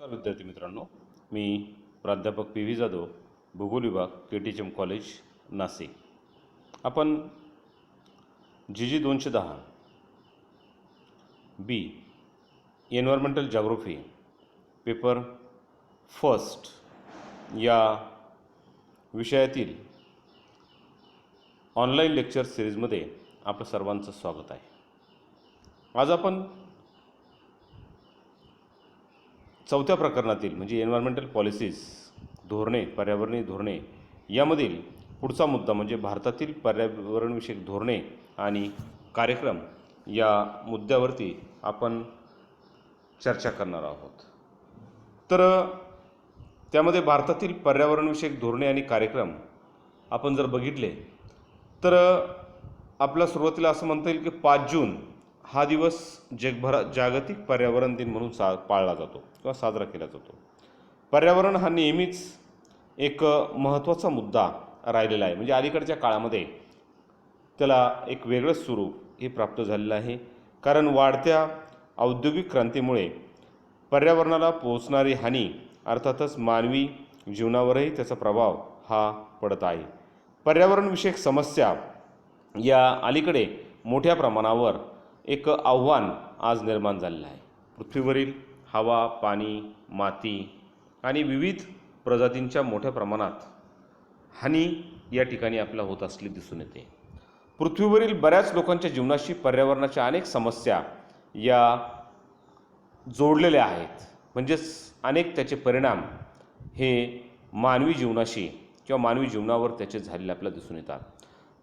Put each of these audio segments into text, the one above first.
नमस्कार विद्यार्थी मित्रांनो, मी प्राध्यापक पी व्ही जाधव, भूगोल विभाग KTHM कॉलेज नाशिक. आपण GG 210 बी एन्व्हायरमेंटल जॉग्राफी पेपर फर्स्ट या विषयातील ऑनलाईन लेक्चर सिरीजमध्ये आपलं सर्वांचं स्वागत आहे. आज आपण चौथ्या प्रकरणातील म्हणजे एन्व्हायरमेंटल पॉलिसीज धोरणे, पर्यावरणीय धोरणे यामधील पुढचा मुद्दा म्हणजे भारतातील पर्यावरणविषयक धोरणे आणि कार्यक्रम या मुद्द्यावरती आपण चर्चा करणार आहोत. तर त्यामध्ये भारतातील पर्यावरणविषयक धोरणे आणि कार्यक्रम आपण जर बघितले तर आपल्या सुरुवातीला असं म्हणता येईल की 5 जून हा दिवस जगभरात जागतिक पर्यावरण दिन म्हणून पाळला जातो किंवा साजरा केला जातो. पर्यावरण हा नेहमीच एक महत्त्वाचा मुद्दा राहिलेला आहे. म्हणजे अलीकडच्या काळामध्ये त्याला एक वेगळंच स्वरूप हे प्राप्त झालेलं आहे. कारण वाढत्या औद्योगिक क्रांतीमुळे पर्यावरणाला पोहोचणारी हानी अर्थातच मानवी जीवनावरही त्याचा प्रभाव हा पडत आहे. पर्यावरणविषयक समस्या या अलीकडे मोठ्या प्रमाणावर एक आव्हान आज निर्माण झालेलं आहे. पृथ्वीवरील हवा, पाणी, माती आणि विविध प्रजातींच्या मोठ्या प्रमाणात हानी या ठिकाणी आपल्याला होत असली दिसून येते. पृथ्वीवरील बऱ्याच लोकांच्या जीवनाशी पर्यावरणाच्या अनेक समस्या या जोडलेल्या आहेत. म्हणजेच अनेक त्याचे परिणाम हे मानवी जीवनाशी किंवा मानवी जीवनावर त्याचे झालेले आपल्याला दिसून येतात.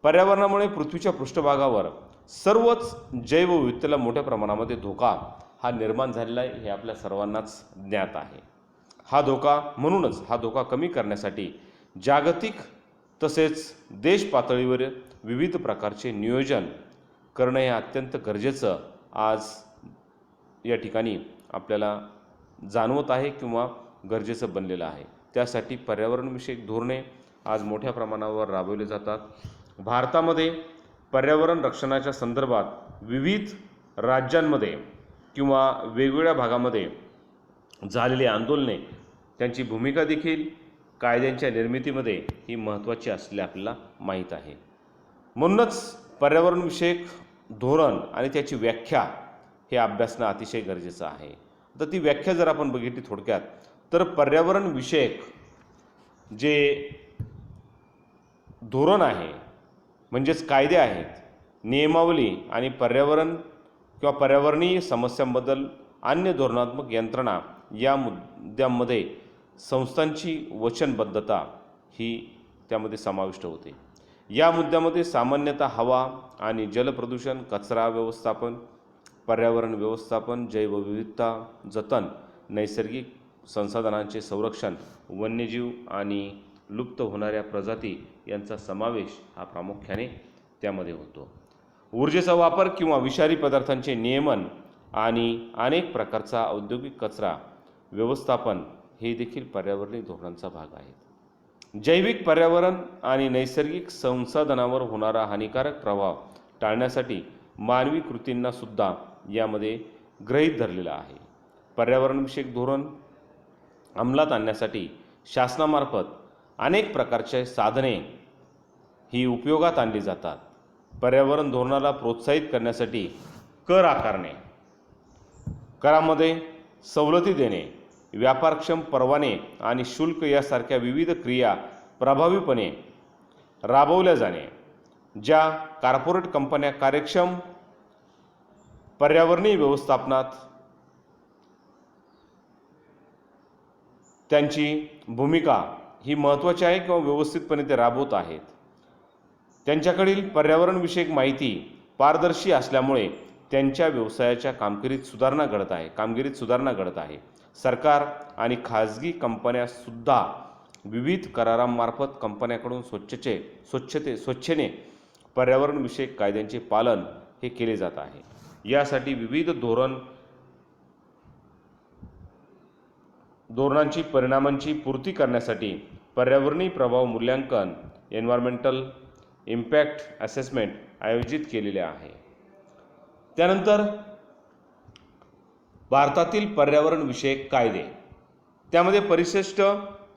पर्यावरणामुळे पृथ्वीच्या पृष्ठभागावर सर्वच जैवविविधतेला मोठ्या प्रमाणामध्ये धोका हा निर्माण झालेला आहे हे आपल्या सर्वांनाच ज्ञात आहे. हा धोका कमी करण्यासाठी जागतिक तसेच देश पातळीवर विविध प्रकारचे नियोजन करणं हे अत्यंत गरजेचं आज या ठिकाणी आपल्याला जाणवत आहे किंवा गरजेचं बनलेलं आहे. त्यासाठी पर्यावरणविषयक धोरणे आज मोठ्या प्रमाणावर राबवले जातात. भारतामध्ये पर्यावरण रक्षणाच्या संदर्भात विविध राज्यांमध्ये किंवा वेगवेगळ्या भागामध्ये झालेली आंदोलने, त्यांची भूमिका देखील कायद्यांच्या निर्मितीमध्ये ही महत्त्वाची असलेली आपल्याला माहीत आहे. म्हणूनच पर्यावरणविषयक धोरण आणि त्याची व्याख्या हे अभ्यासणं अतिशय गरजेचं आहे. तर ती व्याख्या जर आपण बघितली थोडक्यात तर पर्यावरणविषयक जे धोरण आहे म्हणजेच कायदे आहेत, नियमावली आणि पर्यावरण किंवा पर्यावरणीय समस्यांबद्दल अन्य धोरणात्मक यंत्रणा या मुद्द्यांमध्ये संस्थांची वचनबद्धता ही त्यामध्ये समाविष्ट होते. या मुद्द्यामध्ये सामान्यतः हवा आणि जलप्रदूषण, कचरा व्यवस्थापन, पर्यावरण व्यवस्थापन, जैवविविधता जतन, नैसर्गिक संसाधनांचे संरक्षण, वन्यजीव आणि लुप्त होणाऱ्या प्रजाती यांचा समावेश हा प्रामुख्याने त्यामध्ये होतो. ऊर्जेचा वापर किंवा विषारी पदार्थांचे नियमन आणि अनेक प्रकारचा औद्योगिक कचरा व्यवस्थापन हे देखील पर्यावरणीय धोरणांचा भाग आहेत. जैविक पर्यावरण आणि नैसर्गिक संसाधनावर होणारा हानिकारक प्रभाव टाळण्यासाठी मानवी कृतींना सुद्धा यामध्ये गृहीत धरलेला आहे. पर्यावरणविषयक धोरण अंमलात आणण्यासाठी शासनामार्फत अनेक प्रकारचे साधने ही उपयोगात आणली जातात. पर्यावरण धोरणाला प्रोत्साहित करण्यासाठी कर आकारणे, करामध्ये सवलती देणे, व्यापारक्षम परवाने आणि शुल्क यासारख्या विविध क्रिया प्रभावीपणे राबवल्या जाणे, ज्या कॉर्पोरेट कंपन्या कार्यक्षम पर्यावरणीय व्यवस्थापनात त्यांची भूमिका ही महत्त्वाची आहे किंवा व्यवस्थितपणे ते राबवत आहेत. त्यांच्याकडील पर्यावरणविषयक माहिती पारदर्शी असल्यामुळे त्यांच्या व्यवसायाच्या कामगिरीत सुधारणा घडत आहे. सरकार आणि खाजगी कंपन्यासुद्धा विविध करारांमार्फत कंपन्याकडून स्वच्छेने पर्यावरणविषयक कायद्यांचे पालन हे केले जात आहे. यासाठी विविध धोरणांची परिणामांची पूर्ती करण्यासाठी पर्यावरणीय प्रभाव मूल्यांकन एन्व्हायरमेंटल इम्पॅक्ट असेसमेंट आयोजित केलेले आहे. त्यानंतर भारतातील पर्यावरण विषयक कायदे त्यामध्ये परिशिष्ट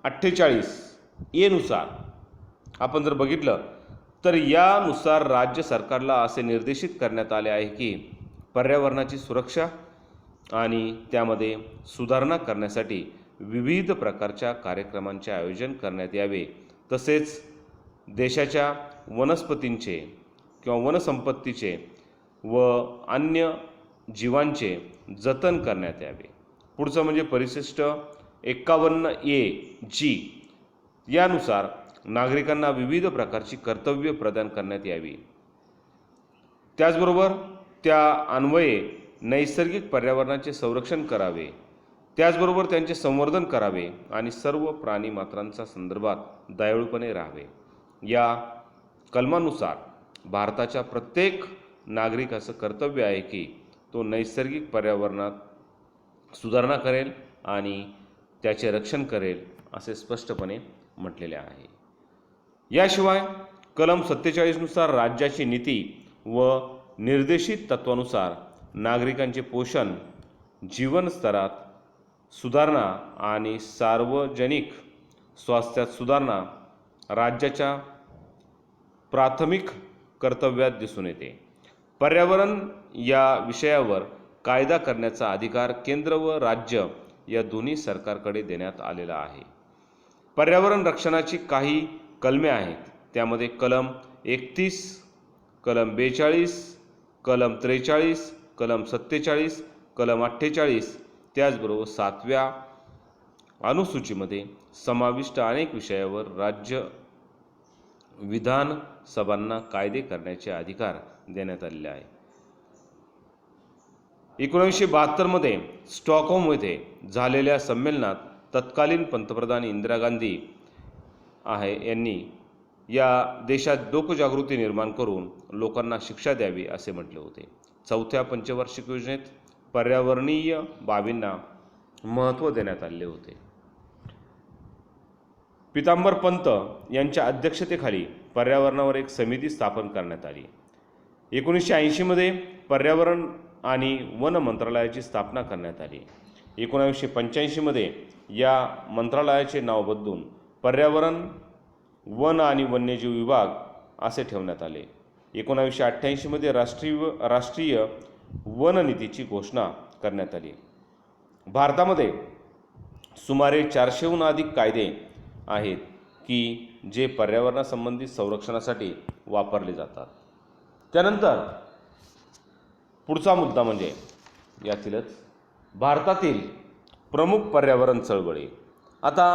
48 ए नुसार आपण जर बघितलं तर यानुसार राज्य सरकारला असे निर्देशित करण्यात आले आहे की पर्यावरणाची सुरक्षा आणि त्यामध्ये सुधारणा करण्यासाठी विविध प्रकारच्या कार्यक्रमांचे आयोजन करण्यात यावे, तसेच देशाच्या वनस्पतींचे किंवा वनसंपत्तीचे व अन्य जीवांचे जतन करण्यात यावे. पुढचं म्हणजे परिशिष्ट 51 ए जी यानुसार नागरिकांना विविध प्रकारची कर्तव्य प्रदान करण्यात यावी. त्याचबरोबर त्या अन्वये नैसर्गिक पर्यावरणाचे संरक्षण करावे, त्याचबरोबर त्यांचे संवर्धन करावे आणि सर्व प्राणीमात्रांच्या संदर्भात दयाळूपणे राहावे. या कलमानुसार भारताच्या प्रत्येक नागरिकाचं कर्तव्य आहे की तो नैसर्गिक पर्यावरणात सुधारणा करेल आणि त्याचे रक्षण करेल असे स्पष्टपणे म्हटलेले आहे. याशिवाय कलम 47 नुसार राज्याची नीती व निर्देशित तत्वानुसार नागरिकांचे पोषण, जीवन स्तरात सुधारणा आणि सार्वजनिक स्वास्थ्यात सुधारणा राज्याच्या प्राथमिक कर्तव्यात दिसून येते. पर्यावरण या विषयावर कायदा करण्याचा अधिकार केंद्र व राज्य या दोन्ही सरकारकडे देण्यात आलेला आहे. पर्यावरण रक्षणाची काही कलमे आहेत. त्यामध्ये कलम 31, कलम 42, कलम 43, कलम 47, कलम 48, त्याचबरोबर 7व्या अनुसूचीमध्ये समाविष्ट अनेक विषयावर राज्य विधानसभांना कायदे करण्याचे अधिकार देण्यात आलेले आहे. 1972 मध्ये स्टॉकहोम येथे झालेल्या संमेलनात तत्कालीन पंतप्रधान इंदिरा गांधी यांनी या देशात लोकजागृती निर्माण करून लोकांना शिक्षा द्यावी असे म्हटले होते. 4थ्या पंचवार्षिक योजनेत पर्यावरणीय बाबींना महत्त्व देण्यात आले होते. पितांबर पंत यांच्या अध्यक्षतेखाली पर्यावरणावर एक समिती स्थापन करण्यात आली. 1980 मध्ये पर्यावरण आणि वन मंत्रालयाची स्थापना करण्यात आली. 1985 मध्ये या मंत्रालयाचे नाव बदलून पर्यावरण, वन आणि वन्यजीव विभाग असे ठेवण्यात आले. 1988 मध्ये राष्ट्रीय वन नीतीची घोषणा करण्यात आली. भारतामध्ये सुमारे 400हून अधिक कायदे आहेत की जे पर्यावरणासंबंधित संरक्षणासाठी वापरले जातात. त्यानंतर पुढचा मुद्दा म्हणजे यातीलच भारतातील प्रमुख पर्यावरण चळवळी. आता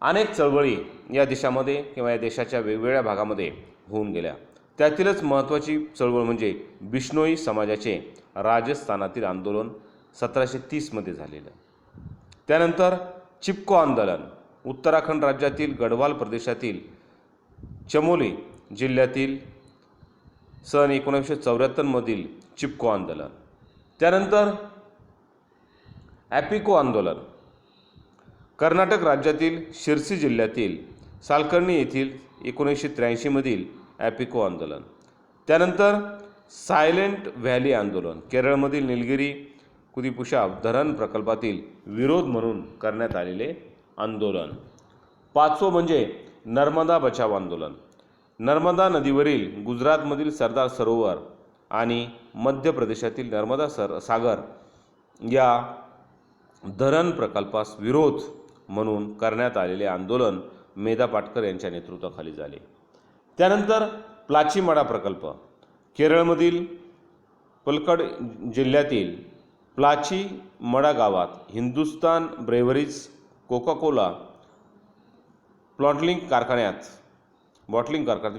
अनेक चळवळी या देशामध्ये किंवा या देशाच्या वेगवेगळ्या भागामध्ये होऊन गेल्या. त्यातीलच महत्त्वाची चळवळ म्हणजे बिश्नोई समाजाचे राजस्थानातील आंदोलन 1730 मध्ये झालेलं. त्यानंतर चिपको आंदोलन उत्तराखंड राज्यातील गढवाल प्रदेशातील चमोली जिल्ह्यातील सन 1974 मधील चिपको आंदोलन. त्यानंतर ॲपिको आंदोलन कर्नाटक राज्यातील शिर्सी जिल्ह्यातील सालकर्णी येथील 1983 मधील ॲपिको आंदोलन. त्यानंतर सायलेंट व्हॅली आंदोलन केरळमधील निलगिरी कुदिपुशा धरण प्रकल्पातील विरोध म्हणून करण्यात आलेले आंदोलन. 5वं म्हणजे नर्मदा बचाव आंदोलन. नर्मदा नदीवरील गुजरातमधील सरदार सरोवर आणि मध्य प्रदेशातील नर्मदा सागर या धरण प्रकल्पास विरोध म्हणून करण्यात आलेले आंदोलन मेधा पाटकर यांच्या नेतृत्वाखाली झाले. त्यानंतर प्लाचीमडा प्रकल्प केरळमधील पलक्कड जिल्ह्यातील प्लाचीमडा गावात हिंदुस्तान ब्रेवरीज कोका-कोला बॉटलिंग कारखान्यात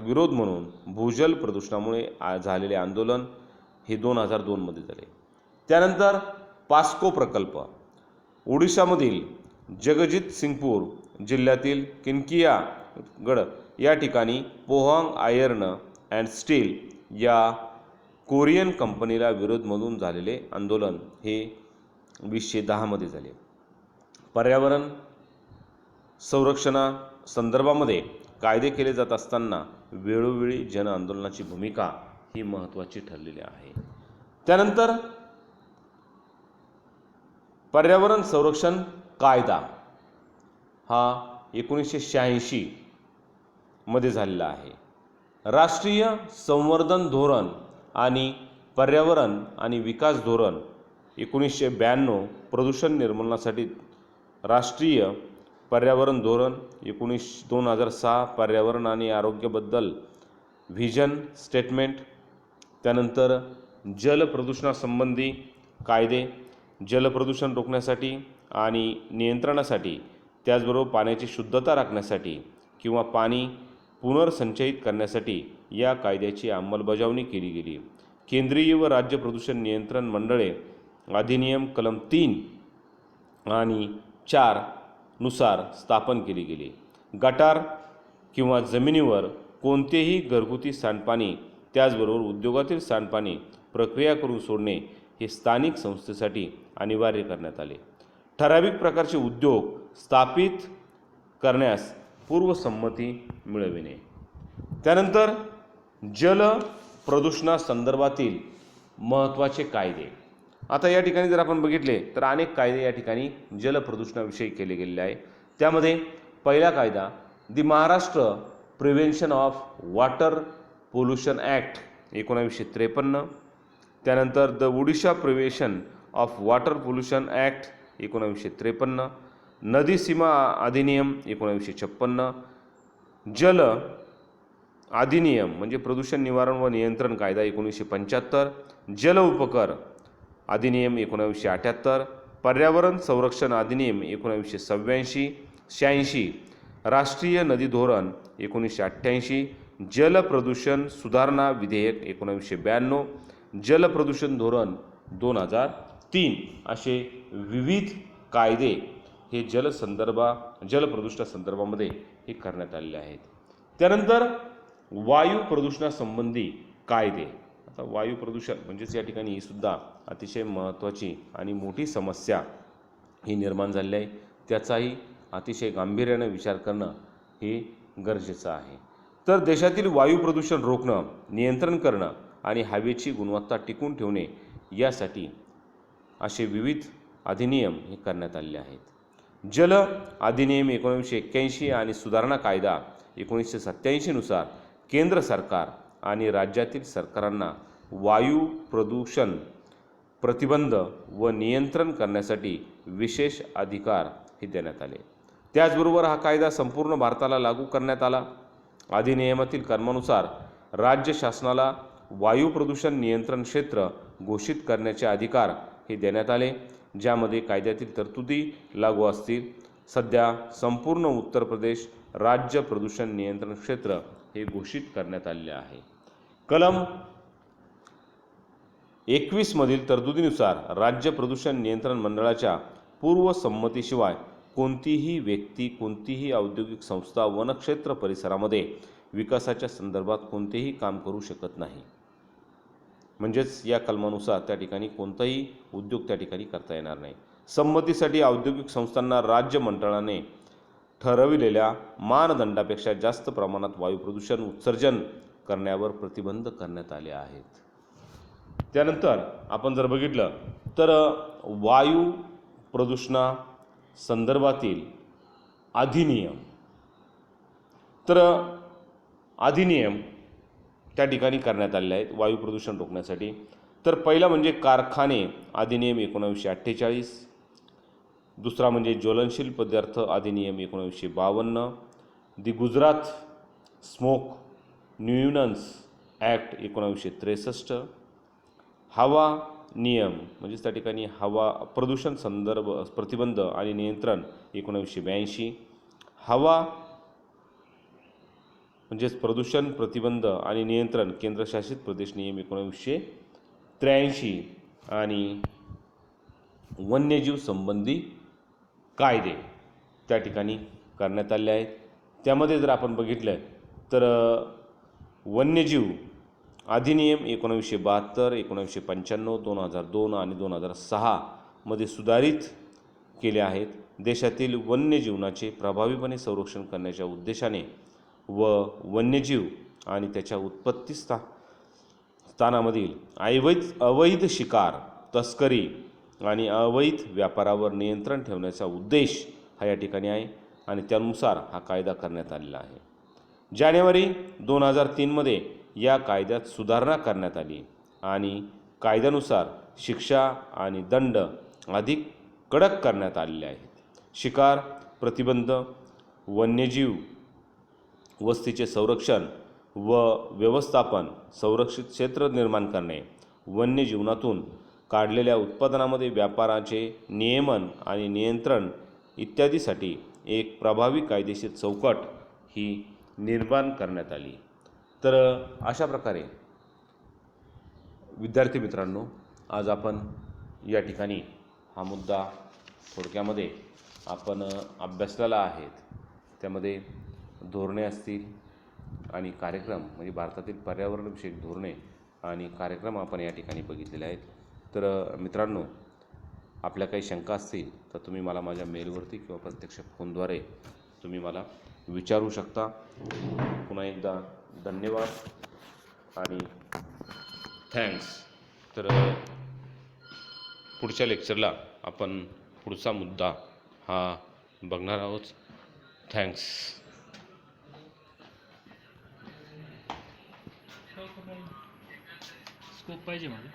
विरोध म्हणून भूजल प्रदूषणामुळे झालेले आंदोलन हे 2002 मध्ये झाले. त्यानंतर पास्को प्रकल्प ओडिशामधील जगजित सिंगपूर जिल्ह्यातील किनकिया गड या ठिकाणी पोहांग आयर्न अँड स्टील या कोरियन कंपनीला विरोध म्हणून झालेले आंदोलन हे 2010 मध्ये झाले. पर्यावरण संरक्षणा संदर्भामध्ये कायदे केले जात असताना वेळोवेळी जन आंदोलनाची भूमिका ही महत्त्वाची ठरलेली आहे. त्यानंतर पर्यावरण संरक्षण कायदा हा 1986 मध्ये झालेला आहे. राष्ट्रीय संवर्धन धोरण आणि पर्यावरण आणि विकास धोरण 1992 प्रदूषण निर्मूलनासाठी राष्ट्रीय पर्यावरण धोरण 2006 पर्यावरण आणि आरोग्याबद्दल व्हिजन स्टेटमेंट. त्यानंतर जलप्रदूषणासंबंधी कायदे, जलप्रदूषण रोखण्यासाठी आणि नियंत्रणासाठी, त्याचबरोबर पाण्याची शुद्धता राखण्यासाठी किंवा पाणी पुनर्संचयित करण्यासाठी या कायद्याची अंमलबजावणी केली गेली. केंद्रीय व राज्य प्रदूषण नियंत्रण मंडळे अधिनियम कलम 3 आणि 4 नुसार स्थापन केली गेली. गटार किंवा जमिनीवर कोणतेही घरगुती सांडपाणी, त्याचबरोबर उद्योगातील सांडपाणी प्रक्रिया करून सोडणे हे स्थानिक संस्थेसाठी अनिवार्य करण्यात आले. ठराविक प्रकारचे उद्योग स्थापित करण्यास पूर्वसंमती मिळविणे. त्यानंतर जल प्रदूषणासंदर्भातील महत्त्वाचे कायदे. आता या ठिकाणी जर आपण बघितले तर अनेक कायदे या ठिकाणी जलप्रदूषणाविषयी केले गेलेले आहे. त्यामध्ये पहिला कायदा the Maharashtra prevention of water pollution act 1953. त्यानंतर the Odisha prevention of water pollution act 1953. नदी सीमा अधिनियम 1956. जल अधिनियम म्हणजे प्रदूषण निवारण व नियंत्रण कायदा 1975. जल उपकर अधिनियम 1978. पर्यावरण संरक्षण अधिनियम 1986. राष्ट्रीय नदी धोरण 1988. जलप्रदूषण सुधारणा विधेयक 1992. जलप्रदूषण धोरण 2003. असे विविध कायदे हे जलप्रदूषणासंदर्भामध्ये हे करण्यात आलेले आहेत. त्यानंतर वायू प्रदूषणासंबंधी कायदे. आता वायू प्रदूषण म्हणजेच या ठिकाणी ही सुद्धा अतिशय महत्त्वाची आणि मोठी समस्या ही निर्माण झालेली आहे. त्याचाही अतिशय गांभीर्याने विचार करणं हे गरजेचं आहे. तर देशातील वायू प्रदूषण रोखणं, नियंत्रण करणं आणि हवेची गुणवत्ता टिकवून ठेवणे यासाठी असे विविध अधिनियम हे करण्यात आलेले आहेत. जल अधिनियम 1981 आणि सुधारणा कायदा 1987 नुसार केंद्र सरकार आणि राज्यातील सरकारांना वायू प्रदूषण प्रतिबंध व नियंत्रण करण्यासाठी विशेष अधिकार हे देण्यात आले. त्याचबरोबर हा कायदा संपूर्ण भारताला लागू करण्यात आला. अधिनियमातील कलमानुसार राज्य शासनाला वायू प्रदूषण नियंत्रण क्षेत्र घोषित करण्याचे अधिकार हे देण्यात आले, ज्यामध्ये कायद्यातील तरतुदी लागू असतील. सध्या संपूर्ण उत्तर प्रदेश राज्य प्रदूषण नियंत्रण क्षेत्र हे घोषित करण्यात आलेले आहे. कलम 21 मधील तरतुदीनुसार राज्य प्रदूषण नियंत्रण मंडळाच्या पूर्वसंमतीशिवाय कोणतीही व्यक्ती, कोणतीही औद्योगिक संस्था वनक्षेत्र परिसरामध्ये विकासाच्या संदर्भात कोणतेही काम करू शकत नाही. म्हणजेच या कलमानुसार त्या ठिकाणी कोणताही उद्योग त्या ठिकाणी करता येणार नाही. संमतीसाठी औद्योगिक संस्थांना राज्य मंडळाने ठरविलेल्या मानदंडापेक्षा जास्त प्रमाणात वायू प्रदूषण उत्सर्जन करण्यावर प्रतिबंध करण्यात आले आहेत. त्यानंतर आपण जर बघितलं तर वायू प्रदूषणासंदर्भातील अधिनियम. तर अधिनियम त्या ठिकाणी करण्यात आलेले आहेत वायू प्रदूषण रोखण्यासाठी. तर पहिला म्हणजे कारखाने अधिनियम 1948. दुसरा म्हणजे ज्वलनशील पदार्थ अधिनियम 1952. दी गुजरात स्मोक न्यूनन्स ॲक्ट 1963. हवा नियम म्हणजेच त्या ठिकाणी हवा प्रदूषण संदर्भ प्रतिबंध आणि नियंत्रण 1982. हवा म्हणजेच प्रदूषण प्रतिबंध आणि नियंत्रण केंद्रशासित प्रदेश नियम 1983. आणि वन्यजीव संबंधी कायदे त्या ठिकाणी करण्यात आले आहेत. त्यामध्ये जर आपण बघितलं तर वन्यजीव अधिनियम 1972, 1995, 2002 आणि 2006 मध्ये सुधारित केले आहेत. देशातील वन्यजीवनाचे प्रभावीपणे संरक्षण करण्याच्या उद्देशाने व वन्यजीव आणि त्याच्या उत्पत्ती स्थानामधील अवैध शिकार, तस्करी आणि अवैध व्यापारावर नियंत्रण ठेवण्याचा उद्देश हा या ठिकाणी आहे. आणि त्यानुसार हा कायदा करण्यात आलेला आहे. जानेवारी 2003मध्ये या कायद्यात सुधारणा करण्यात आली आणि कायद्यानुसार शिक्षा आणि दंड अधिक कडक करण्यात आलेले आहेत. शिकार प्रतिबंध, वन्यजीव वस्तीचे संरक्षण व व्यवस्थापन, संरक्षित क्षेत्र निर्माण करणे, वन्यजीवनातून काढलेल्या उत्पादनामध्ये व्यापाराचे नियमन आणि नियंत्रण इत्यादीसाठी एक प्रभावी कायदेशीर चौकट ही निर्माण करण्यात आली. तर अशा प्रकारे विद्यार्थी मित्रांनो, आज आपण या ठिकाणी हा मुद्दा थोडक्यामध्ये आपण अभ्यासलेला आहे. त्यामध्ये धोरणे असतील आणि कार्यक्रम म्हणजे भारतातील पर्यावरणविषयक धोरणे आणि कार्यक्रम आपण या ठिकाणी बघितलेले आहेत. तर मित्रांनो, आपल्या काही शंका असतील तर तुम्ही मला माझ्या मेलवरती किंवा प्रत्यक्ष फोनद्वारे तुम्ही मला विचारू शकता. पुन्हा एकदा धन्यवाद आणि थँक्स. तर पुढच्या लेक्चरला आपण पुढचा मुद्दा हा बघणार आहोत. थँक्स. स्कोप पाहिजे मला.